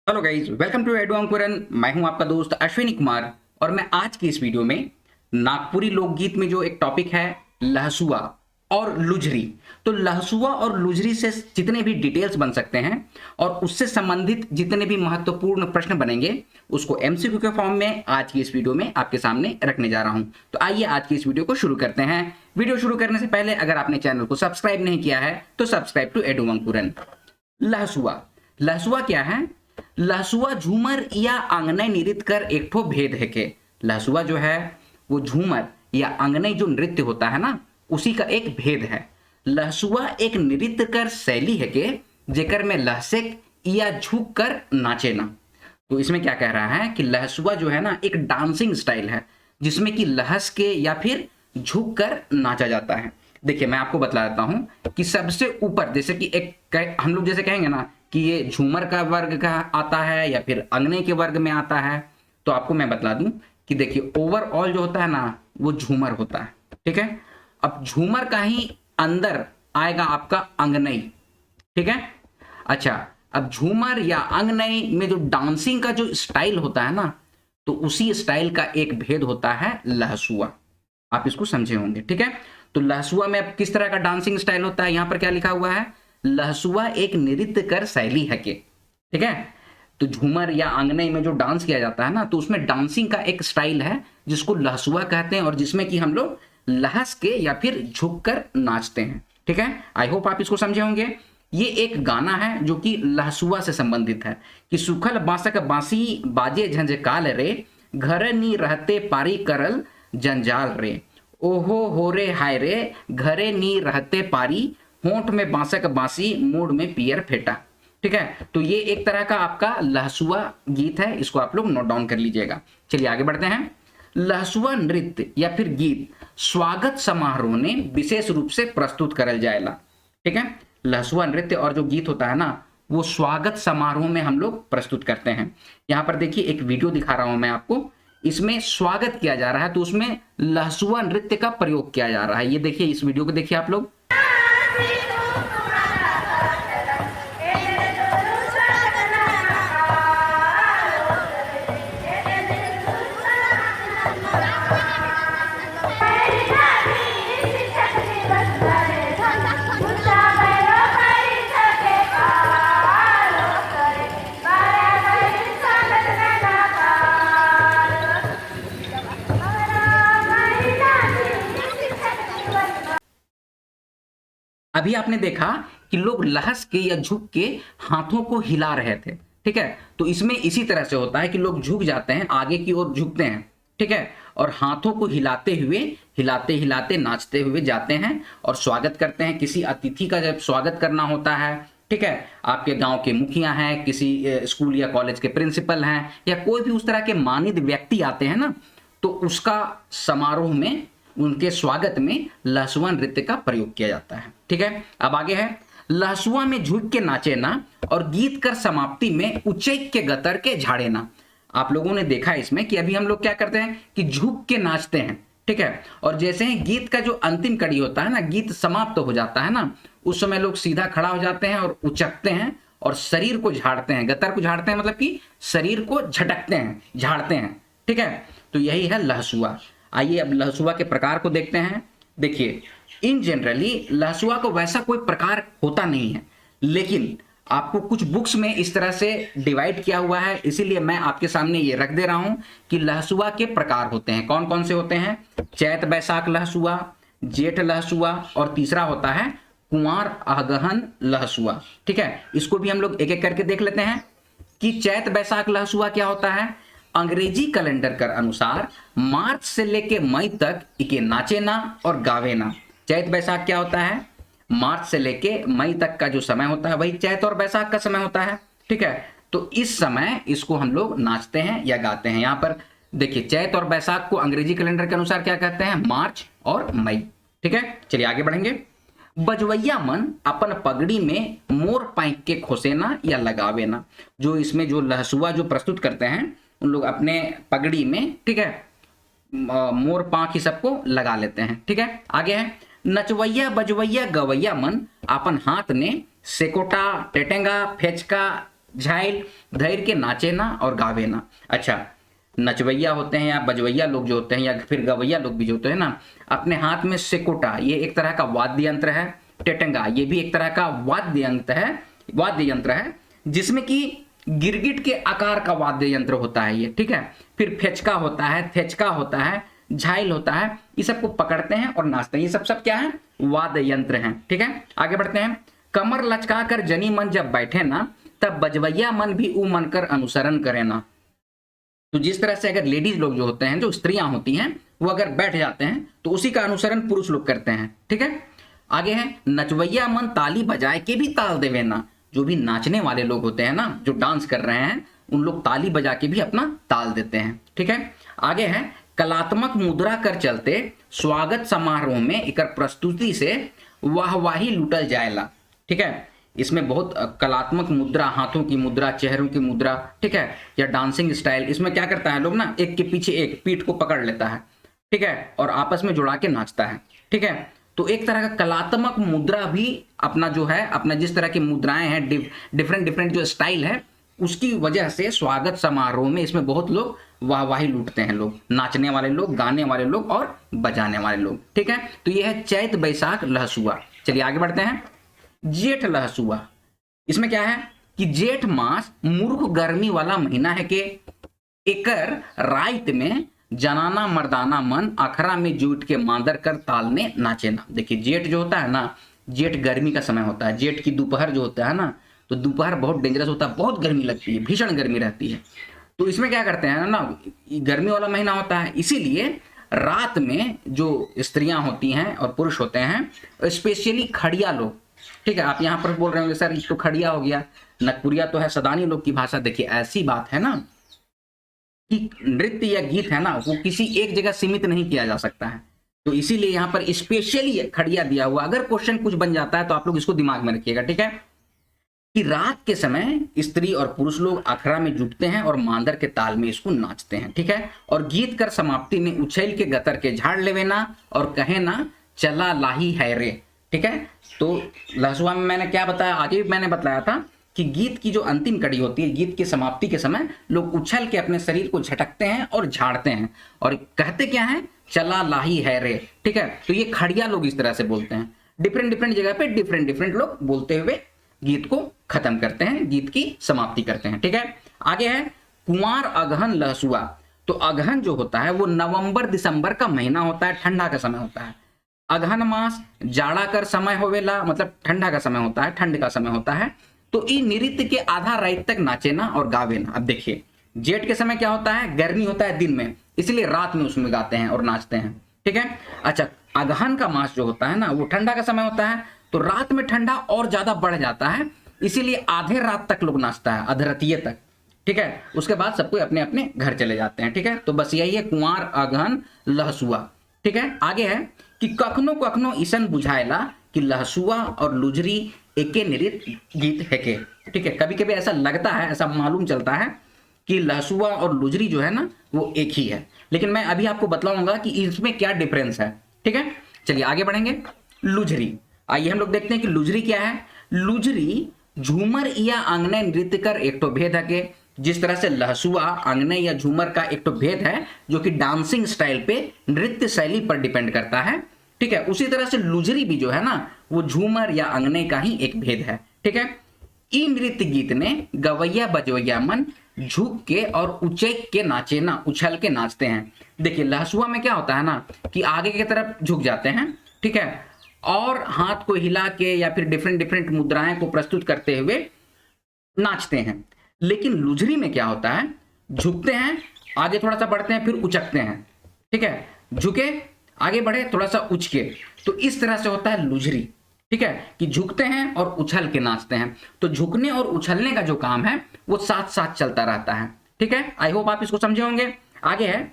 Hello guys, welcome to edu Ankuran. मैं हूं आपका दोस्त अश्विनी कुमार और मैं आज की इस वीडियो में नागपुरी लोकगीत में जो एक टॉपिक है लहसुआ और लुझरी। तो लहसुआ और लुझरी से जितने भी डिटेल्स बन सकते हैं और उससे संबंधित जितने भी महत्वपूर्ण प्रश्न बनेंगे उसको एमसीक्यू के फॉर्म में आज की इस वीडियो में आपके सामने रखने जा रहा हूं। तो आइए आज की इस वीडियो को शुरू करते हैं। वीडियो शुरू करने से पहले अगर आपने चैनल को सब्सक्राइब नहीं किया है तो सब्सक्राइब टू एडू अंकुरन। लहसुआ लहसुआ क्या है? लहसुआ झूमर या आंगनई नृत्य कर एक ठो भेद है के। लहसुआ जो है वो झूमर या आंगनई जो नृत्य होता है ना उसी का एक भेद है। लहसुआ एक नृत्य कर शैली है के जेकर में लहसेक या झुक कर नाचे ना। तो इसमें क्या कह रहा है कि लहसुआ जो है ना एक डांसिंग स्टाइल है जिसमें कि लहस के या फिर झुक कर नाचा जाता है। देखिए मैं आपको बतला देता हूं कि सबसे ऊपर जैसे कि एक हम लोग जैसे कहेंगे ना कि ये झूमर का वर्ग का आता है या फिर अंगने के वर्ग में आता है, तो आपको मैं बतला दूं कि देखिए ओवरऑल जो होता है ना वो झूमर होता है। ठीक है, अब झूमर का ही अंदर आएगा आपका अंगनई। ठीक है, अच्छा अब झूमर या अंगनई में जो डांसिंग का जो स्टाइल होता है ना तो उसी स्टाइल का एक भेद होता है लहसुआ। आप इसको समझे होंगे। ठीक है, तो लहसुआ में अब किस तरह का डांसिंग स्टाइल होता है, यहां पर क्या लिखा हुआ है, लहसुआ एक नृत्य कर शैली है के। ठीक है, तो झूमर या आंगनई में जो डांस किया जाता है ना तो उसमें डांसिंग का एक स्टाइल है जिसको लहसुआ कहते हैं और जिसमें कि हम लोग लहस के या फिर झुक कर नाचते हैं। ठीक है, आई होप आप इसको समझे होंगे। ये एक गाना है जो कि लहसुआ से संबंधित है कि सुखल बांसक बांसी बाजे झंझकाल रे, घर नी रहते पारी करल जंजाल रे, ओहो हो रे हाय रे, घरे नी रहते पारी, होंठ में बांसक बांसी मूड में पियर फेटा। ठीक है, तो ये एक तरह का आपका लहसुआ गीत है, इसको आप लोग नोट डाउन कर लीजिएगा। चलिए आगे बढ़ते हैं। लहसुआ नृत्य या फिर गीत स्वागत समारोह ने विशेष रूप से प्रस्तुत करल जाएला। ठीक है, लहसुआ नृत्य और जो गीत होता है ना वो स्वागत समारोह में हम लोग प्रस्तुत करते हैं। यहां पर देखिए एक वीडियो दिखा रहा हूं मैं आपको, इसमें स्वागत किया जा रहा है तो उसमें लहसुआ नृत्य का प्रयोग किया जा रहा है। ये देखिए, इस वीडियो को देखिए आप लोग। अभी आपने देखा कि लोग लहस के या झुक के हाथों को हिला रहे थे। ठीक है, तो इसमें इसी तरह से होता है कि लोग झुक जाते हैं, आगे की ओर झुकते हैं। ठीक है, और हाथों को हिलाते हुए हिलाते हिलाते नाचते हुए जाते हैं और स्वागत करते हैं। किसी अतिथि का जब स्वागत करना होता है, ठीक है, आपके गांव के मुखिया हैं, किसी स्कूल या कॉलेज के प्रिंसिपल हैं या कोई भी उस तरह के मानित व्यक्ति आते हैं ना तो उसका समारोह में उनके स्वागत में लहसुआ नृत्य का प्रयोग किया जाता है। ठीक है, अब आगे है लहसुआ में झुक के नाचे ना और गीत कर समाप्ति में उच्चैक के गतर के झाड़े ना। आप लोगों ने देखा इसमें कि अभी हम लोग क्या करते हैं कि झुक के नाचते हैं। ठीक है, और जैसे ही गीत का जो अंतिम कड़ी होता है ना, गीत समाप्त हो जाता है ना, उस समय लोग सीधा खड़ा हो जाते हैं और उचकते हैं और शरीर को झाड़ते हैं। गतर को झाड़ते हैं मतलब कि शरीर को झटकते हैं, झाड़ते हैं। ठीक है, तो यही है लहसुआ। आइए अब लहसुआ के प्रकार को देखते हैं। देखिए इन जनरली लहसुआ को वैसा कोई प्रकार होता नहीं है, लेकिन आपको कुछ बुक्स में इस तरह से डिवाइड किया हुआ है, इसीलिए मैं आपके सामने ये रख दे रहा हूं कि लहसुआ के प्रकार होते हैं। कौन कौन से होते हैं? चैत बैसाख लहसुआ, जेठ लहसुआ और तीसरा होता है कुंवार अगहन लहसुआ। ठीक है, इसको भी हम लोग एक एक करके देख लेते हैं कि चैत बैसाख लहसुआ क्या होता है। अंग्रेजी कैलेंडर के अनुसार मार्च से लेके मई तक इके नाचे ना और गावे ना। चैत बैसाख क्या होता है? मार्च से लेके मई तक का जो समय होता है वही चैत और बैसाख का समय होता है। ठीक है, तो इस समय इसको हम लोग नाचते हैं या गाते हैं। यहां पर देखिए चैत और बैसाख को अंग्रेजी कैलेंडर के अनुसार क्या कहते हैं? मार्च और मई। ठीक है, चलिए आगे बढ़ेंगे। बजवैया मन अपन पगड़ी में मोर पैंक के खोसेना या लगावे ना। जो इसमें जो लहसुआ जो प्रस्तुत करते हैं उन लोग अपने पगड़ी में, ठीक है, मोर पांख ही सबको लगा लेते हैं। ठीक है, आगे है नचवैया बजवैया गवैया मन अपन हाथ ने सेकोटा टेटेंगा फेचका झाइल धैर्य के नाचे ना और गावे ना। अच्छा, नचवैया होते हैं या बजवैया लोग जो होते हैं या फिर गवैया लोग भी जो होते हैं ना, अपने हाथ में सिकोटा, ये एक तरह का वाद्य यंत्र है। टेटंगा, ये भी एक तरह का वाद्य यंत्र है जिसमें कि गिरगिट के आकार का वाद्य यंत्र होता है ये, ठीक है। फिर फेचका होता है, थेचका होता है, झाइल होता है, ये सबको पकड़ते हैं और नाचते हैं। ये सब क्या है? वाद्य यंत्र हैं, ठीक है। आगे बढ़ते हैं। कमर लचका कर जनी मन जब बैठे ना, तब बजवैया मन भी ऊ मन कर अनुसरण करे ना। तो जिस तरह से अगर लेडीज लोग जो होते हैं, जो स्त्रियां होती हैं, वो अगर बैठ जाते हैं तो उसी का अनुसरण पुरुष लोग करते हैं, ठीक है। आगे है, नचवैया मन ताली बजाए के भी ताल देवे ना। जो भी नाचने वाले लोग होते हैं ना, जो डांस कर रहे हैं, उन लोग ताली बजा के भी अपना ताल देते हैं, ठीक है। आगे है, कलात्मक मुद्रा कर चलते स्वागत समारोह में इकर प्रस्तुति से वाहवाही लुटल जाएला, ठीक है। इसमें बहुत कलात्मक मुद्रा, हाथों की मुद्रा, चेहरों की मुद्रा, ठीक है, या डांसिंग स्टाइल, इसमें क्या करता है लोग ना, एक के पीछे एक पीठ को पकड़ लेता है, ठीक है, और आपस में जुड़ा के नाचता है, ठीक है। तो एक तरह का कलात्मक मुद्रा भी अपना जो है, अपना जिस तरह की मुद्राएं हैं, डिफरेंट जो स्टाइल है, उसकी वजह से स्वागत समारोह में इसमें बहुत लोग वाहवाही लूटते हैं, लोग नाचने वाले लोग, गाने वाले लोग और बजाने वाले लोग, ठीक है। तो ये है चैत बैसाख लहसुआ। चलिए आगे बढ़ते हैं। जेठ लहसुआ, इसमें क्या है कि जेठ मास मूर्ख गर्मी वाला महीना है के एकर रात में जनाना मर्दाना मन अखरा में जुट के मांदर कर तालने नाचे ना। देखिए जेठ जो होता है ना, जेठ गर्मी का समय होता है। जेठ की दोपहर जो होता है ना, तो दोपहर बहुत डेंजरस होता है, बहुत गर्मी लगती है, भीषण गर्मी रहती है। तो इसमें क्या करते हैं ना, गर्मी वाला महीना होता है, इसीलिए रात में जो स्त्रियां होती हैं और पुरुष होते हैं, स्पेशली खड़िया लोग, ठीक है। आप यहाँ पर बोल रहे होंगे सर ये तो खड़िया हो गया, नगपुरिया तो है सदानी लोग की भाषा। देखिए ऐसी बात है ना कि नृत्य या गीत है ना, वो किसी एक जगह सीमित नहीं किया जा सकता है, तो इसीलिए यहाँ पर स्पेशली खड़िया दिया हुआ। अगर क्वेश्चन कुछ बन जाता है तो आप लोग इसको दिमाग में रखिएगा, ठीक है, कि रात के समय स्त्री और पुरुष लोग अखड़ा में जुटते हैं और मांदर के ताल में इसको नाचते हैं, ठीक है। और गीत कर समाप्ति में उछल के गतर के झाड़ लेवे ना और कहे ना चला लाही है रे, ठीक है। तो लहसुआ में मैंने क्या बताया, आगे भी मैंने बताया था कि गीत की जो अंतिम कड़ी होती है, गीत की समाप्ति के समय लोग उछल के अपने शरीर को झटकते हैं और झाड़ते हैं और कहते क्या है, चला लाही है रे, ठीक है। तो ये खड़िया लोग इस तरह से बोलते हैं, डिफरेंट जगह पे डिफरेंट लोग बोलते हुए गीत को खत्म करते हैं, गीत की समाप्ति करते हैं, ठीक है। आगे है कुंवार अगहन लहसुआ। तो अगहन जो होता है वो नवंबर दिसंबर का महीना होता है, ठंडा का समय होता है। अगहन मास जाड़ा कर समय होवेला, मतलब ठंडा का समय होता है, ठंड का समय होता है। तो ई नृत्य के आधा रात तक नाचे ना और गावे ना। अब देखिए जेठ के समय क्या होता है, गर्मी होता है दिन में, इसलिए रात में उसमें गाते हैं और नाचते हैं, ठीक है। अच्छा, अगहन का मास जो होता है ना, वो ठंडा का समय होता है, तो रात में ठंडा और ज्यादा बढ़ जाता है, इसीलिए आधे रात तक लोग नाचता है, अधरतिये तक, ठीक है। उसके बाद सबको अपने अपने घर चले जाते हैं, ठीक है। तो बस यही है कुंवार अगहन लहसुआ, ठीक है। आगे है कि कखनो कखनो ईसन बुझाएला कि लहसुआ और लुजरी एके नृत्य गीत है के, ठीक है। कभी कभी ऐसा लगता है, ऐसा मालूम चलता है कि लहसुआ और लुजरी जो है ना वो एक ही है, लेकिन मैं अभी आपको बतलाऊंगा कि इसमें क्या डिफरेंस है, ठीक है। चलिए आगे बढ़ेंगे। लुजरी, आइए हम लोग देखते हैं कि लुजरी क्या है। लुजरी झूमर या आंगने नृत्य कर एक तो भेद है के, जिस तरह से लहसुआ आंगने या झूमर का एक तो भेद है जो कि डांसिंग स्टाइल पे, नृत्य शैली पर डिपेंड करता है, ठीक है, उसी तरह से लुजरी भी जो है ना वो झूमर या अंगने का ही एक भेद है, ठीक है। ई नृत्य गीत ने गवैया बजवैया मन झुक के और उचैक के नाचे ना, उछल के नाचते हैं। देखिए लहसुआ में क्या होता है ना कि आगे की तरफ झुक जाते हैं, ठीक है, और हाथ को हिला के या फिर डिफरेंट मुद्राएं को प्रस्तुत करते हुए नाचते हैं। लेकिन लुजरी में क्या होता है, झुकते हैं, आगे थोड़ा सा बढ़ते हैं, फिर उचकते हैं, ठीक है, झुके आगे बढ़े, थोड़ा सा उचके, तो इस तरह से होता है लुजरी, ठीक है, कि झुकते हैं और उछल के नाचते हैं। तो झुकने और उछलने का जो काम है वो साथ साथ चलता रहता है, ठीक है। आई होप आप इसको समझे होंगे। आगे है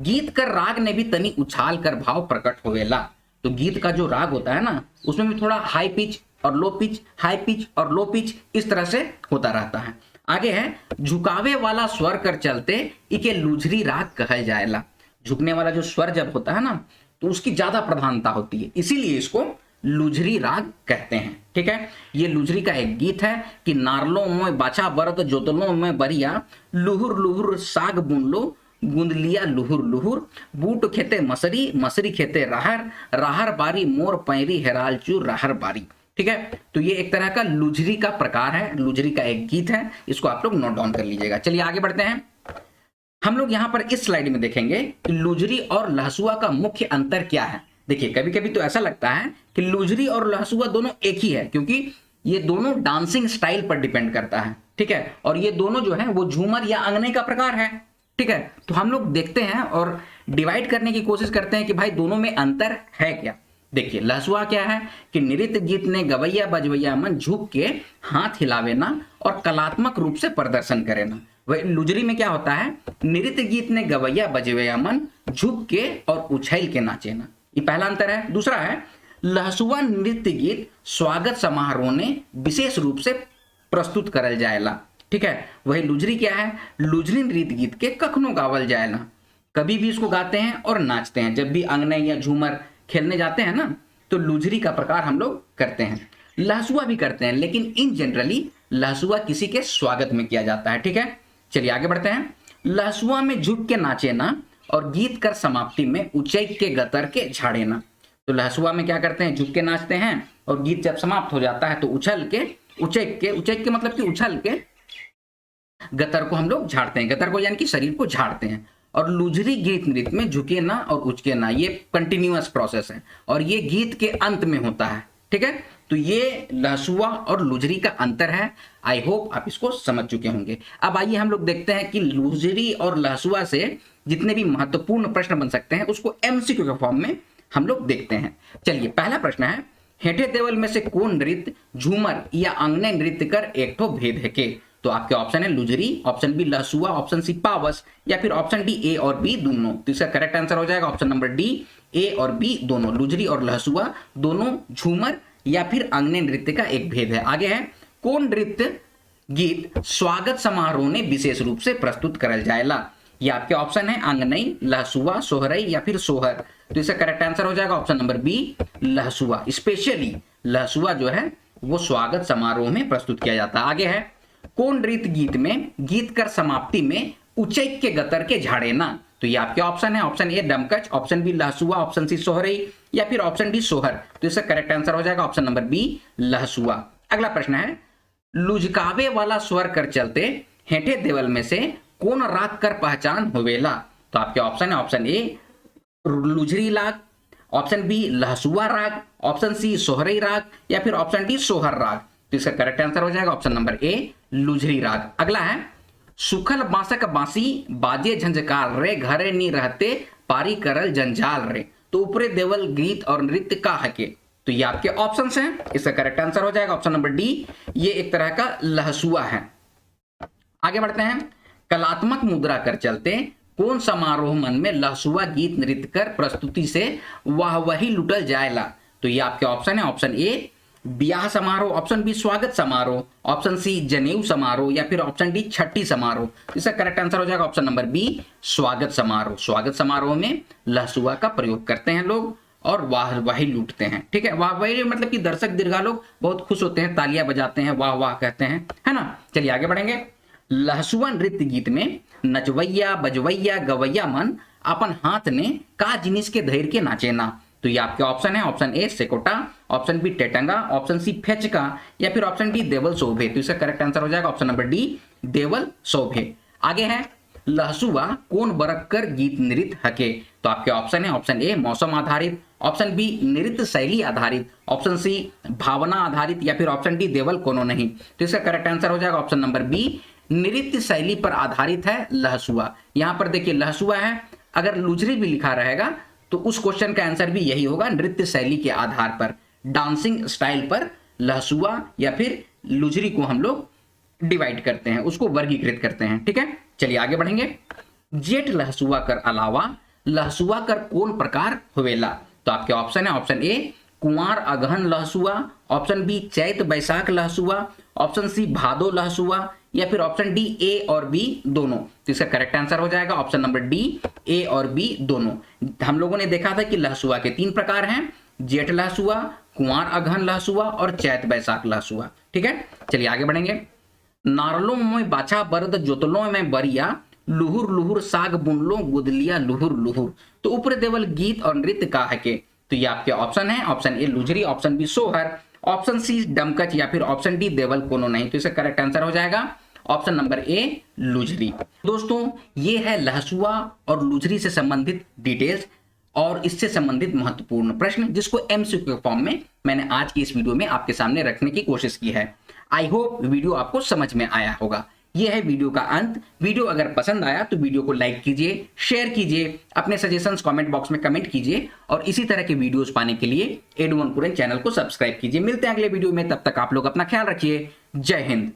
गीत कर राग ने भी तनी उछाल कर भाव प्रकट होवेला। तो गीत का जो राग होता है ना उसमें भी थोड़ा हाई पिच और लो पिच, हाई पिच और लो पिच, इस तरह से होता रहता है। आगे है झुकावे वाला स्वर कर चलते इके लुजरी राग कहल जाएला। झुकने वाला जो स्वर जब होता है ना तो उसकी ज्यादा प्रधानता होती है, इसीलिए इसको लुझरी राग कहते हैं। ठीक है, ये लुझरी का एक गीत है कि नारलो में बाछा बरत जोतलो में बरिया, लुहुर लुहुर साग बुन लो गूंद लिया लुहुर लुहुर, बूट खेते मसरी मसरी खेते राहर, राहर बारी मोर पैरी हेराल चू राहर बारी। ठीक है, तो ये एक तरह का लुझरी का प्रकार है, लुझरी का एक गीत है, इसको आप लोग नोट डाउन कर लीजिएगा। चलिए आगे बढ़ते हैं। हम लोग यहाँ पर इस स्लाइड में देखेंगे कि लुझरी और लहसुआ का मुख्य अंतर क्या है। देखिए, कभी कभी तो ऐसा लगता है कि लुझरी और लहसुआ दोनों एक ही है, क्योंकि ये दोनों डांसिंग स्टाइल पर डिपेंड करता है। ठीक है, और ये दोनों जो है वो झूमर या अंगने का प्रकार है। ठीक है, तो हम लोग देखते हैं और डिवाइड करने की कोशिश करते हैं कि भाई दोनों में अंतर है क्या। देखिए, लहसुआ क्या है कि नृत्य गीत ने गवैया बजवैया मन झुक के हाथ हिलावे ना और कलात्मक रूप से प्रदर्शन करे ना। वही लुझरी में क्या होता है, नृत्य गीत ने गवैया बजवैया मन झुक के और उछल के नाचे ना। ये पहला अंतर है। दूसरा है, लहसुआ नृत्य गीत स्वागत समारोह ने विशेष रूप से प्रस्तुत करल जाएला। ठीक है, वही लुझरी क्या है, लुझरी नृत्य गीत के कखनो गावल जाएला, कभी भी इसको गाते हैं और नाचते हैं। जब भी अंगने या झूमर खेलने जाते हैं ना, तो लुझरी का प्रकार हम लोग करते हैं। लहसुआ भी करते हैं, लेकिन इन जनरली लहसुआ किसी के स्वागत में किया जाता है। ठीक है, चलिए आगे बढ़ते हैं। लहसुआ में झुक के नाचे ना और गीत कर समाप्ति में उचैक के गतर के झाड़े ना। तो लहसुआ में क्या करते हैं, झुक के नाचते हैं और गीत जब समाप्त हो जाता है तो उछल के उचैक के मतलब कि उछल के गतर को हम लोग झाड़ते हैं। गतर को यानी कि शरीर को झाड़ते हैं। और लुझरी गीत नृत्य में झुके ना और उचके ना, ये कंटिन्यूअस प्रोसेस है और ये गीत के अंत में होता है। ठीक है, तो ये लहसुआ और लुझरी का अंतर है। आई होप आप इसको समझ चुके होंगे। अब आइए हम लोग देखते हैं कि लुझरी और लहसुआ से जितने भी महत्वपूर्ण प्रश्न बन सकते हैं उसको एमसीक्यू के फॉर्म में हम लोग देखते हैं। चलिए, पहला प्रश्न है, हेठे देवल में से कौन नृत्य झूमर या अंगने नृत्य कर एक ठो भेद है के। तो आपके ऑप्शन है लुझरी, ऑप्शन बी लहसुआ, ऑप्शन सी पावस, या फिर ऑप्शन डी ए और बी दोनों। तो इसका करेक्ट आंसर हो जाएगा ऑप्शन नंबर डी, ए और बी दोनों। लुझरी और लहसुआ दोनों झूमर या फिर अंगने नृत्य का एक भेद है। आगे है, कौन नृत्य गीत स्वागत समारोह ने विशेष रूप से प्रस्तुत करल जाएला। ये आपके ऑप्शन है अंगनई, लहसुआ, सोहरई या फिर सोहर। तो इसका करेक्ट आंसर हो जाएगा option number B, Lahasua. Specially Lahasua जो है वो स्वागत समारोह में प्रस्तुत किया जाता है। आगे है, कौन नृत्य गीत में गीत कर समाप्ति में उचैक के गतर के झाड़े ना। तो ये आपके ऑप्शन है, option A Domkach, option B Lahsua, option C Sohrai या फिर ऑप्शन डी सोहर। तो इसका करेक्ट आंसर हो जाएगा ऑप्शन नंबर बी, लहसुआ। अगला प्रश्न है, लुझकावे वाला स्वर कर चलते हेठे देवल में से कौन राग कर पहचान होवेला। तो आपके ऑप्शन है, ऑप्शन ए लुझरी राग, ऑप्शन बी लहसुआ राग, ऑप्शन सी सोहरई राग या फिर ऑप्शन डी सोहर राग। तो इसका करेक्ट आंसर हो जाएगा ऑप्शन नंबर ए, लुझरी राग। अगला है, सुखल बांसक बांसी बाजे झंझकार रे, घरे नी रहते पारी करल जंजाल रे। तो ऊपरे देवल गीत और नृत्य का हके। तो ये आपके ऑप्शंस हैं, इसका करेक्ट आंसर हो जाएगा ऑप्शन नंबर डी, ये एक तरह का लहसुआ है। आगे बढ़ते हैं, कलात्मक मुद्रा कर चलते कौन समारोह मन में लहसुआ गीत नृत्य कर प्रस्तुति से वाह वही लुटल जाएला। तो ये आपके ऑप्शन है, ऑप्शन ए ब्याह समारोह, ऑप्शन बी स्वागत समारोह, ऑप्शन सी जनेऊ समारोह या फिर ऑप्शन डी छठी समारोह। इसका करेक्ट आंसर हो जाएगा ऑप्शन नंबर बी, स्वागत समारोह। स्वागत समारोह में लहसुआ का प्रयोग करते हैं लोग और वाह वाही लूटते हैं। ठीक है, वाह वाही मतलब कि दर्शक दीर्घा लोग बहुत खुश होते हैं, तालियां बजाते हैं, वाह वाह कहते हैं, है ना। चलिए आगे बढ़ेंगे। लहसुआ नृत्य गीत में नचवैया बजवैया गवैया मन अपन हाथ ने का जिनिस के धैर्य के नाचे ना। तो ये आपके ऑप्शन है, ऑप्शन ए सेकोटा, ऑप्शन बी टेटंगा, ऑप्शन सी फेचका या फिर ऑप्शन डी देवल शोभे। तो इसका करेक्ट आंसर हो जाएगा ऑप्शन नंबर डी, देवल शोभे। आगे है, लहसुआ कौन बरक कर गीत नृत्य हके। तो आपके ऑप्शन है, ऑप्शन ए मौसम आधारित, ऑप्शन बी नृत्य शैली आधारित, ऑप्शन सी भावना आधारित या फिर ऑप्शन डी देवल कोनो नहीं। तो इसका करेक्ट आंसर हो जाएगा ऑप्शन नंबर बी, नृत्य शैली पर आधारित है लहसुआ। यहां पर देखिए लहसुआ है, अगर लुझरी भी लिखा रहेगा तो उस क्वेश्चन का आंसर भी यही होगा, नृत्य शैली के आधार पर, डांसिंग स्टाइल पर लहसुआ या फिर लुझरी को हम लोग डिवाइड करते हैं, उसको वर्गीकृत करते हैं। ठीक है, चलिए आगे बढ़ेंगे। जेठ लहसुआ कर अलावा लहसुआ कर कौन प्रकार होवेला। तो आपके ऑप्शन है, ऑप्शन ए कुंवार अगहन लहसुआ, ऑप्शन बी चैत बैसाख लहसुआ, ऑप्शन सी भादो लहसुआ या फिर ऑप्शन डी ए और बी दोनों। तो इसका करेक्ट आंसर हो जाएगा ऑप्शन नंबर डी, ए और बी दोनों। हम लोगों ने देखा था कि लहसुआ के 3 प्रकार हैं, जेठ लहसुआ, कुंवार अगहन लहसुआ और चैत बैसाख लहसुआ। ठीक है, चलिए आगे बढ़ेंगे। नारलो में बाछा बरद जोतलो में बरिया, लुहुर लुहुर साग बुनलो गुदलिया लुहुर लुहुर। तो ऊपर देवल गीत और नृत्य का है के, तो ये आपके ऑप्शन है, ऑप्शन ए लुझरी, ऑप्शन बी सोहर, ऑप्शन सी डमकच या फिर ऑप्शन डी देवल कोनो नहीं। तो इसका करेक्ट आंसर हो जाएगा ऑप्शन नंबर ए लुझरी। दोस्तों ये है लहसुआ और लुझरी से संबंधित डिटेल्स और इससे संबंधित महत्वपूर्ण प्रश्न, जिसको एमसीक्यू फॉर्म में मैंने आज की इस वीडियो में आपके सामने रखने की कोशिश की है। आई होप वीडियो आपको समझ में आया होगा। यह है वीडियो का अंत। वीडियो अगर पसंद आया तो वीडियो को लाइक कीजिए, शेयर कीजिए, अपने सजेशंस कमेंट बॉक्स में कमेंट कीजिए और इसी तरह के वीडियोस पाने के लिए एडू अंकुरन चैनल को सब्सक्राइब कीजिए। मिलते हैं अगले वीडियो में, तब तक आप लोग अपना ख्याल रखिए। जय हिंद।